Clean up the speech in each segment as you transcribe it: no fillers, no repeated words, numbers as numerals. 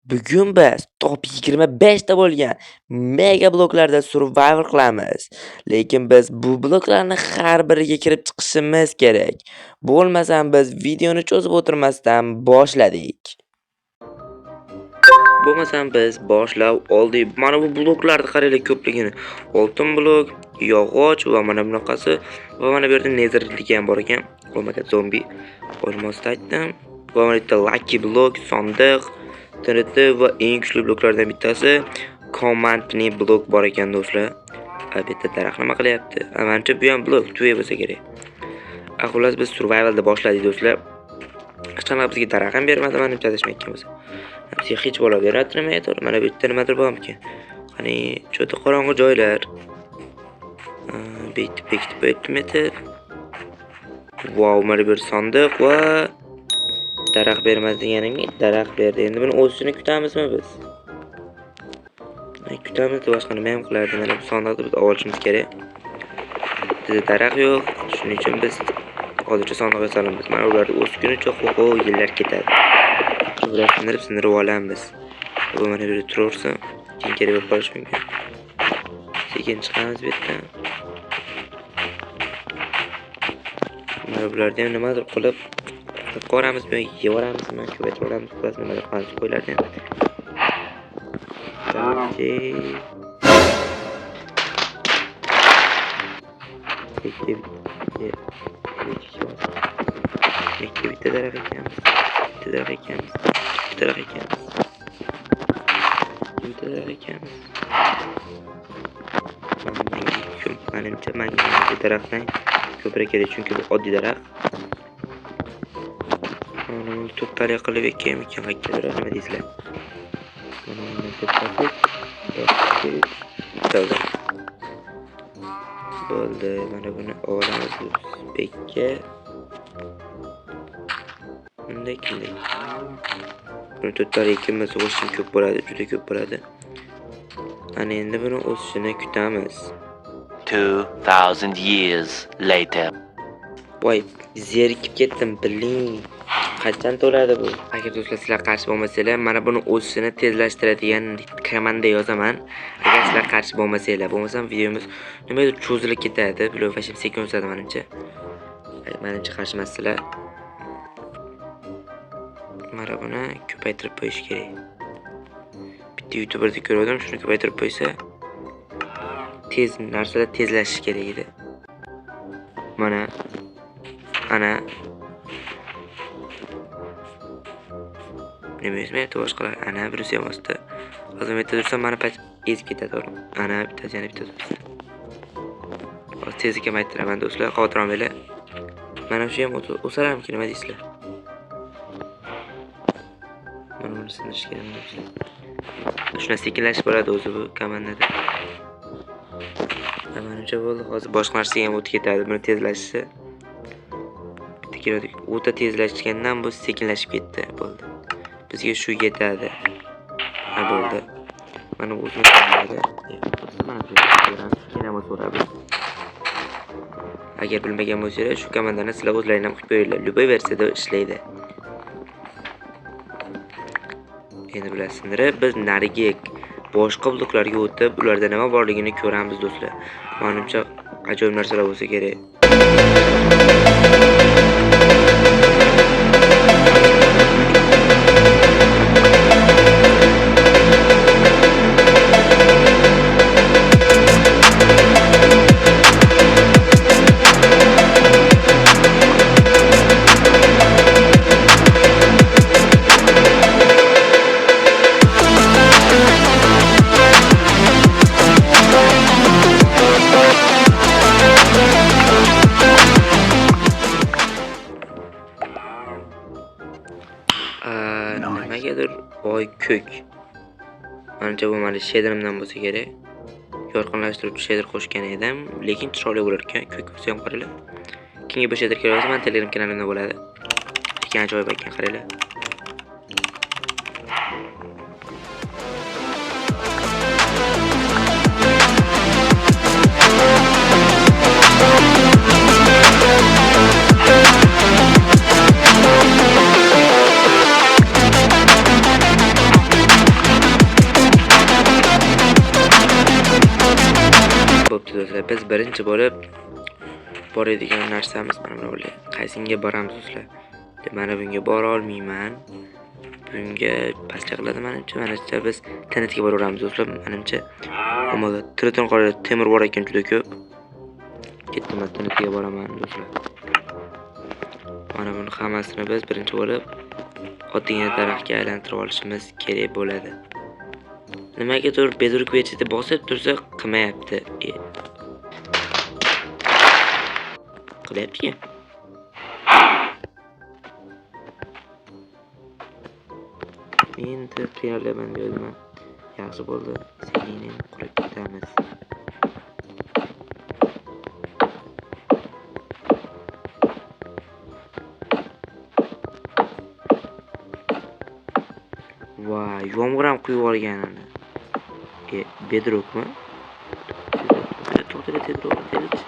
Bugun biz top 25 ta bo'lgan mega bloklarda survival qilamiz. Lekin biz bu bloklarni har biriga kirib chiqishimiz kerak. Bo'lmasam biz videoni cho'zib o'tirmasdan boshladik. Bo'lmasam biz boshlab oldik. Mana bu bloklarni qaranglar ko'pligini. Oltin blok, yog'och va mana bunaqasi va mana bu yerda netherlik ham bor ekan. O'maga zombi, olmos aytdim. Va mana bitta lucky blok, sandiq, TNT va eng kuchli bloklardan bittasi commandli blok bor ekan do'stlar. Albatta daraxt nima qilyapti? Menimcha bu ham blok tuya bo'lsa kerak. Xullas biz survivalda boshladik do'stlar. Hech qanaqa bizga daraxt ham bermadi, menimcha adashmayotgan bo'lsa. Bizga hech bo'la beradimi? Mana bu yerda nimadir bormikan? Qani, cho'ta qorong'i joylar. Bekitib. Wow, mana bir sandiq va daraxt bermadi deganimga daraxt berdi. Endi buni o'sishini kutamizmi biz? Kutamiz, boshqa nima ham qilardi? Mana bu sandiqni biz olishimiz kerak. Bizda daraxt yo'q, shuning uchun biz hozircha sandiqga solamiz. Mana ularni o'sgunicha yillar ketadi. Ularni sindirib olamiz. Bu mana bu yerda turaversa, keyin kerak bo'lib qolishi mumkin. Sekin chiqamiz bu yerdan. Mana bularni ham nimadir qilib qoramiz, yevaramizmi, ko'paytiramiz, birazmi nima qilamiz qo'ylardan. Bitta daraxt ekamiz. Menimcha daraxtdan ko'proq kerak, chunki bu oddiy daraxt. Mana to'ptali qilib ekaymi ekan, hakkalar nima deysizlar? Mana bo'ldi. Mana buni olamiz bekka. Bunday. Buni to'ptali ekimiz o'sishim ko'p bo'ladi, juda ko'p bo'ladi. Ana endi buni o'sishini kutamiz. 2000 years later. Voy, zerikib ketdim, biling. Qachon to'ladi bu? Agar do'stlar sizlar qarshi bo'lmasanglar, mana buni o'sishini tezlashtiradigan komanda yozaman. Agar sizlar qarshi bo'lmasanglar, bo'lmasam videomiz nimadir cho'zilib ketadi. Bular fashim sekin o'sadi menimcha. Menimcha qarshi emaslar. Mana buni ko'paytirib qo'yish kerak. Bitta YouTuberda ko'rdim, shuni ko'paytirib qo'ysa, tez narsalar tezlashishi kerak edi. Mana ana nima yozmayapti boshqalar? Ana birisi ham ostda. Hozir men tursam mana pach ezib ketadi o'g'lim. Ana bittasi yana bittasi. Hozir tezlik kamaytiraman do'stlar, xavotir olmanglar. Mana shu ham o'saramki, nima deysizlar? Mana buni sinish kerak. Shuna sekinlashib boradi o'zi bu komandada. Menimcha bo'ldi. Hozir boshqa narsaga ham o'tib ketadi. Buni tezlashishi. Bitta kerak. O'ta tezlashgandan bu sekinlashib ketdi. Bo'ldi. Bizga shu yetadi. Ha bo'ldi. Mana o'zimiz qiladi. Mana bu kerak so'radi. Agar bilmagan bo'lsangiz, shu komandani sizlar o'zlaringiz ham qilib qo'yinglar. Любой versiyada ishlaydi. Endi bilasizlar, biz nariga boshqa bloklarga o'tib, ularda nima borligini ko'ramiz do'stlar. Menimcha ajoyib narsalar bo'lsa kerak. Nimagadir oy ko'k. Menimcha bu mana shaderimdan bo'lsa kerak. Yorqinlashtiruvchi shader qo'shgan edim, lekin chiroyli bo'lar ekan. Ko'k bo'lsa ham qaranglar. Kimga bu shader kerak bo'lsa, men Telegram kanalimda bo'ladi. Lekin ajoyib ekan, qaranglar. do'stlar. Biz birinchi bo'lib boradigan narsamiz mana bu bo'ladi. Qaysinga boramiz do'stlar? Mana bunga bora olmayman. Bunga pastga qiladi menimcha. Menimcha biz TNTga boraveramiz do'stlar. Menimcha omada Triton qoladi. Temir bor ekan juda ko'p. Ketdim, TNTga boraman do'stlar. Mana buni hammasini biz birinchi bo'lib oddiygina daraxtga aylantirib olishimiz kerak bo'ladi. Nimagadir bedrock vechida bosib tursa qilmayapti. Qilyapti-ku. Endi tayyorlayman dedim. Yaxshi bo'ldi. Sekin qurib ketamiz. Vay, yomg'ir ham quyib olganini. Bedrockmi? To'xtala bedrock delish.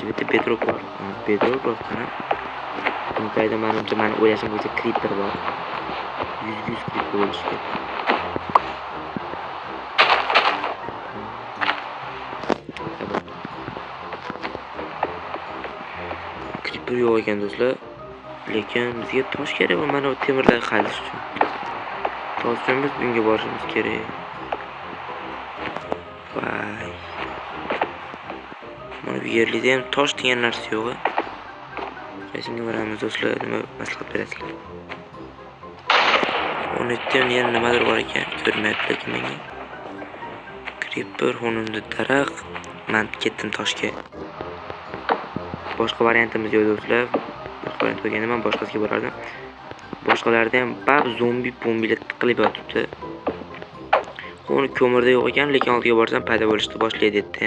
Bitta bedrock bor. Bedrock rostdan. Bunqayda menimcha meni o'ylashim bo'yicha creeper bor. 100 creeper bo'lishi kerak. Creeper yo'q ekan do'stlar. Lekin bizga tosh kerak va mana bu temirlar qazish uchun. Tosh uchun biz bunga borishimiz kerak. Vay. Mana bu yerlikda ham tosh degan narsa yo'q. Qaysinga boramiz do'stlar? Nima maslahat berasizlar? Uni ham yana nimadir bor ekan, ko'rmayapti lekin menga. Creeper, xonimda daraxt. Men ketdim toshga. Boshqa variantimiz yo'q do'stlar. Boshqa variant bo'lganda men boshqasiga borardim. Boshqalarda ham bab zombi-pombilar tiqilib yotibdi. Uni ko'mirda yo'q ekan, lekin oldiga borsam paydo bo'lishni boshlaydi dedi.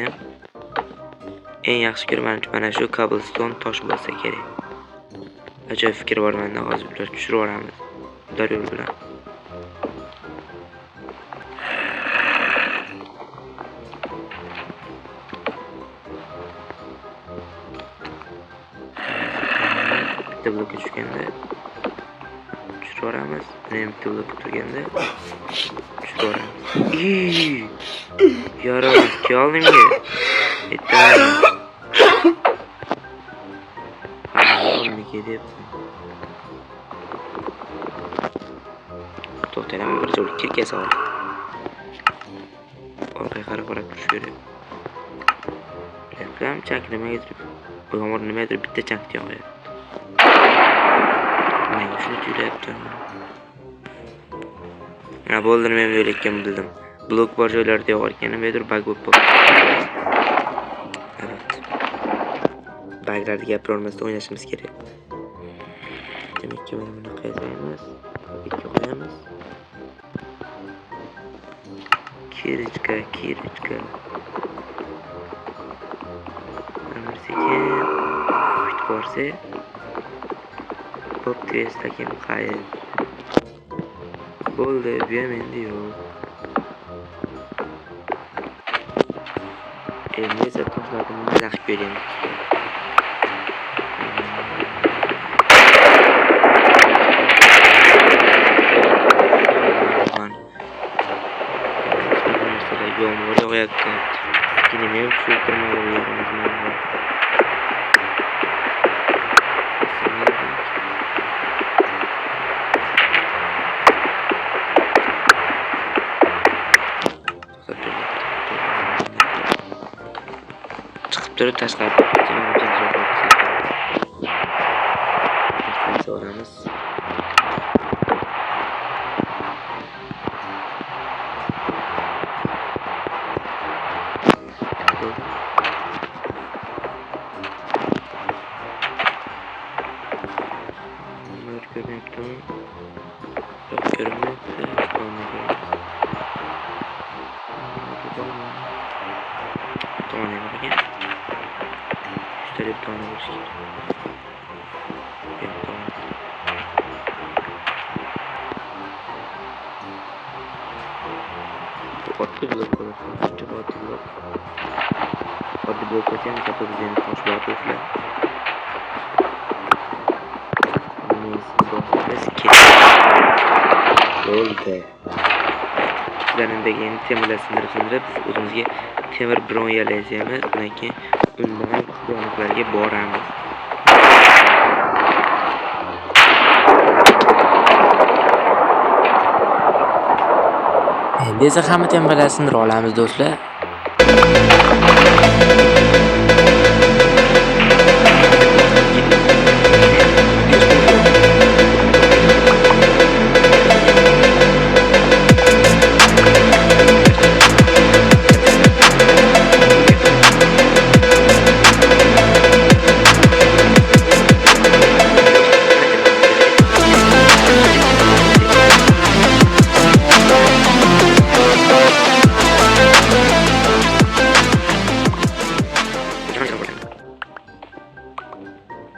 Eng yaxshi fikr menimcha mana shu cobblestone tosh bo'lsa kerak. Ajoyib fikr bor menda, hozir ular tushirib yuboramiz. Daryo bilan. Bitta blokka tushganda tushirib yuboramiz. Yana bitta blokka turganda tushirib yuboramiz. Yaramas, keldimga. Bitta. Gidip to'xtalam bir joyga kirgaz ol. Orqaga qarab turish kerak. Reklam chak nimaga turib? Bu hamon nimadir bitta chak yo'q. Men shuni tuyulayapti. Ha bo'ldi, men yo'lakka bildim. Blok bor joylarda yo'q ekan, nimadir bug bo'lib. Evet. Bug'larni gapirolmasdan o'ynashimiz kerak. Demek ki bunu qaytaymiz. Ikki qo'yamiz. Kirishka. Amir sekin. Kuch borsa. Pop testlagan qayt. Bo'ldi, bu ham endi yo'q. Endi esa toshlarni mazax ko'ramiz. Yağmur yağacaktı. Yine mevcut sürtürmeleri yapmamız lazım. Çıkıp durup taşlar. Sonramız. Bloqueación que todos tienen con su auto flat. Mis dos que volve. sizlarning endi temirlar sindirib biz o'zimizga temir bronyalaymiz. Undan keyin undan yonoqlarga boramiz. Endi esa hamma temirlarni sindirib olamiz do'stlar.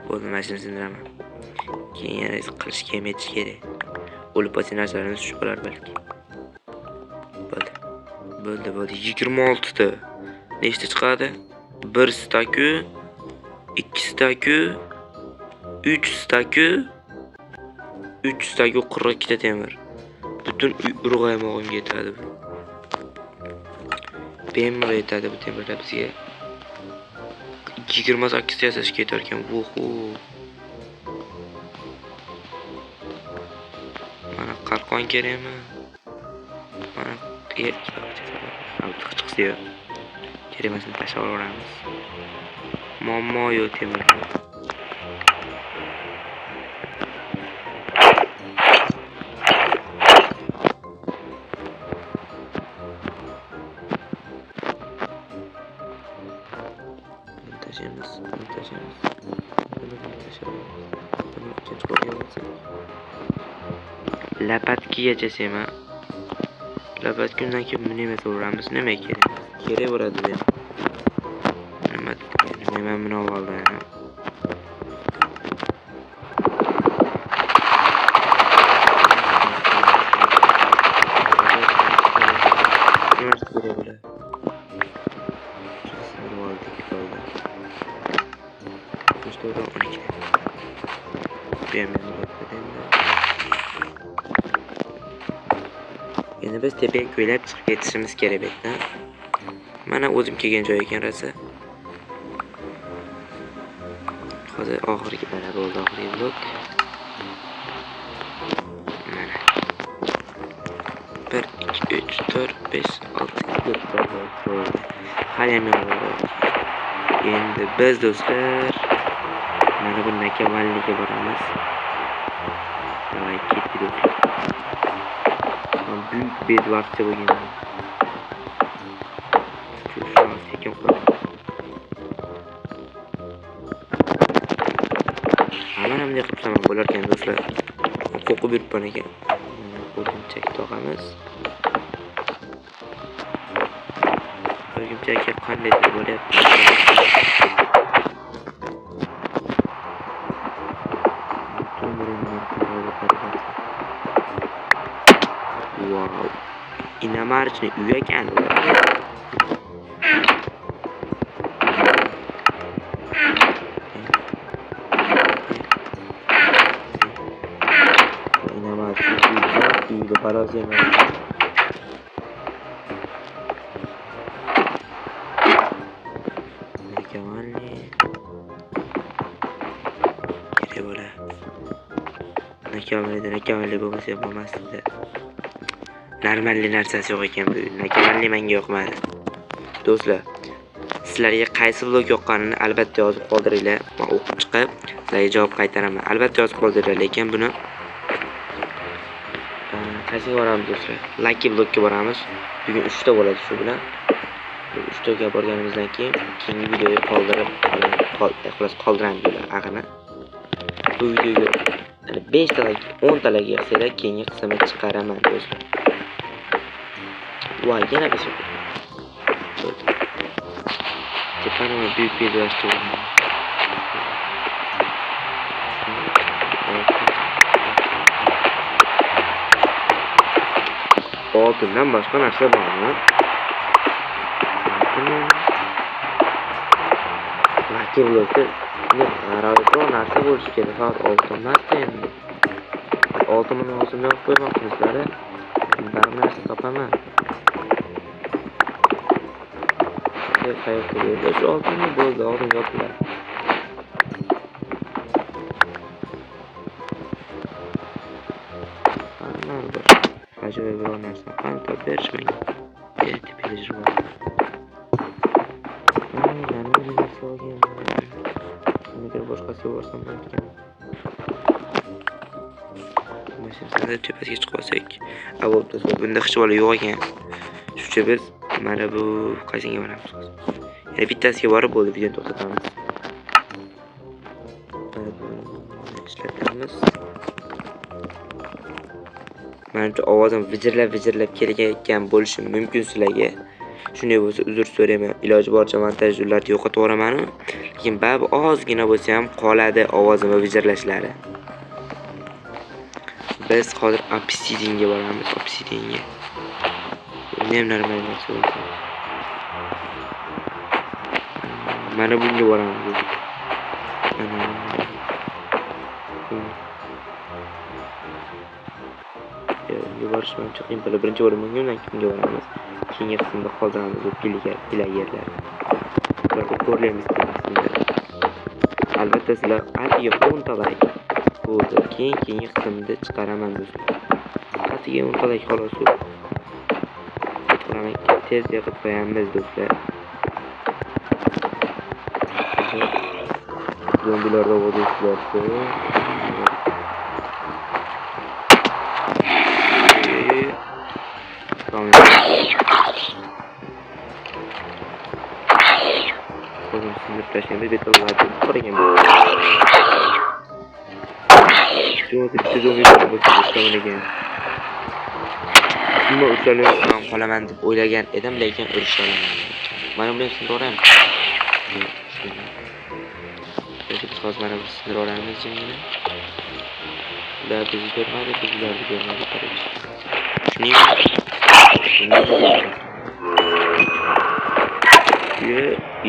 Bo'ldi, mashinani sindiraman. Keyin yana qilishga ham yetish kerak. O'lib qolsa narsalarimiz tushib qolar balki. Bo'ldi. 26 ta. Nechta chiqadi? 1 staku, 2 staku, 3 staku, 3 staku 42 ta temir. Butun urug'aymog'imga yetadi bu. Bemalol yetadi bu temirlar bizga. 28 ta yasashga yetar ekan. Voho. Mana qalqon kerakmi? Mana chiqsa yo'q. Kerak emasini tashlab yuboramiz. Muammo yo'q temir. Tashlaymiz. Lapatki yachasayman. Lapatki undan keyin buni emas uramiz. Nima kerak? Kerak bo'ladi deb. Nima buni oldim. Endi biz tepaga ko'ylab chiqib ketishimiz kerak bekdan. Mana o'zim kelgan joy ekan rosa. Hozir oxirgi mana bo'ldi, oxirgi blok. Mana 1 2 3 4 5 6 7 bo'ldi. Hali ham yo'q. Endi biz do'stlar mana bu nakavalliga boramiz. Davay ketdik do'stlar. Büyük bir vakti bugün. Çok şu an tekim var. Hemen yapıp bularken dostlar. Koku bir paneke. Örgümçek tokamız. Örgümçek kanleti böyle wow. Inamarchni uy ekan u. Inamarchni uyga baroz emas. Nakavalli. Kerak bo'la. Nakavalli bo'lmasa bo'lmasdi. Normalli narsasi yo'q ekan bu. Nakavalli menga yoqmadi. Do'stlar, sizlarga qaysi blok yoqqanini albatta yozib qoldiringlar. Men o'qib chiqib sizlarga javob qaytaraman. Albatta yozib qoldiringlar, lekin buni qaysiga boramiz do'stlar? Lucky blokka boramiz. Bugun 3 ta bo'ladi shu bilan. 3 taga borganimizdan keyin keyingi videoga qoldirib qoldiramiz bular ag'ini. Bu videoga 5 ta like, 10 ta like yig'sanglar keyingi qismga chiqaraman do'stlar. Vay, yana bir şey. Tepani büyük bir uğraştırdım. Altından başka narsa var mı? Lucky blokta g'aroyib narsa bo'lishi kerak. Faqat oltin emas endi. Oltinni o'zimga olib qo'ymoqchimizlar. Barcha narsa topaman. Endi qayoqqa bo'ldi? Shu oldinmi bo'ldi, oldin yopilar. Mana bir ajoyib bir narsa. Qani top berish menga. Tepelashib bor. Nima narsa olgan? Nimadir boshqasi borsam ekan. Mashinadan tepasiga chiqib olsak, avobda bunda hech bola yo'q ekan. Shucha biz mana bu qaysinga boramiz? Yana bittasiga borib bo'ldi, videoni to'xtatamiz. Ishlatamiz. Menimcha ovozim vijirlab kelayotgan bo'lishi mumkin sizlarga. Shunday bo'lsa uzr so'rayman. Iloji boricha montajlarni yo'qotib yuboraman. Lekin ba'zi ozgina bo'lsa ham qoladi ovozim va vijirlashlari. Biz hozir Obsidian'ga boramiz, Obsidian'ga. Nem normal narsa bo'lsa. Mana bunga boramiz. Yuborish menimcha qiyin bo'ladi. Birinchi o'rindan kimga boramiz? Keyingi qismda qoldiramiz bu pilak yerlarni. Ularni ko'rlaymiz keyingi. Albatta sizlar atiga 10 ta like bo'ldi. Keyingi qismda chiqaraman do'stlar. Atiga 10 ta like xolos. Tez yoqib qo'yamiz do'stlar. Zombilarda vodishlar. Qo'zim sindirib tashlaymiz, betonlarni qaragan. Bitta zombilar bo'lsa ekan. Nima uchalayotgan qolaman deb o'ylagan edim, lekin urisha olaman. Mana buni sindiramiz. Biz hozir mana buni sindiramiz jingina. Ular bizni ko'rmadi, bizlarni ko'rmadi qarash. Shuning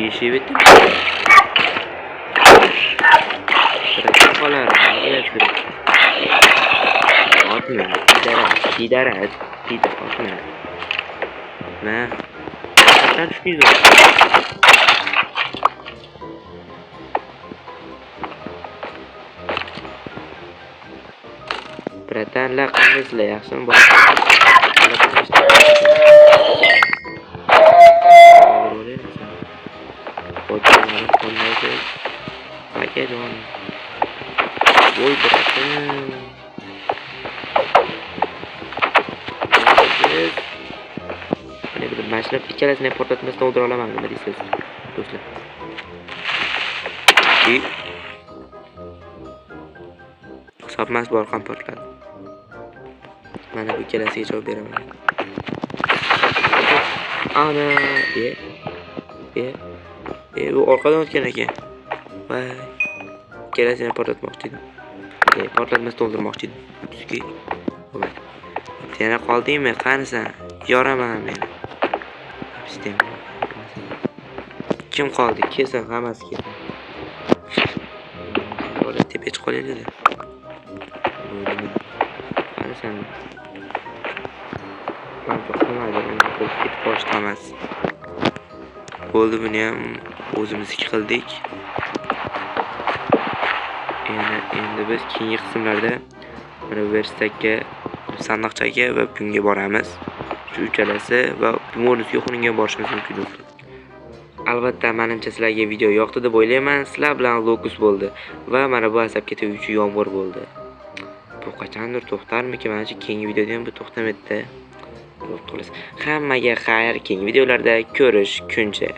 yeshib etdim. Qolar, otma, didarat, otma. Ma, qachon tushmaydi? Bratanlar qandaysizlar, yaxshimi? Paketon. Voy bratan. Mana bir mashina ikkalasini portlatmasdan o'ldira olaman, nima deysiz, do'stlar? Hisobmas bor ham portladi. Mana bu ikkalasiga javob beraman. Ana, bu orqadan o'tgan ekan. Voy. Ikkalasini portlatmoqchi edim. Portlatmasdan o'ldirmoqchi edim. Bizga. Voy. Yana qoldingmi? Qanisan? Yoraman men. Sistem. Kim qoldi? Kesin hammasi ketdi. O'rta tepaga chiqib qolaylik. Qanisan? Qancha qolmaydi, ketib qolishamiz. Bo'ldi, buni ham o'zimizniki qildik. Endi biz keyingi qismlarda mana bu verstakka, sandiqchaga va bunga boramiz. Shu uchalasi va bonusga xuninga borishimiz mumkin do'stlar. Albatta, menimcha sizlarga video yoqdi deb o'ylayman. Sizlar bilan Lokus bo'ldi va mana bu asabga teguvchi yomg'ir bo'ldi. Bu qachondir to'xtarmikin? Menimcha keyingi videoda ham bu to'xtamaydi. Hammaga xayr, keyingi videolarda ko'rishguncha.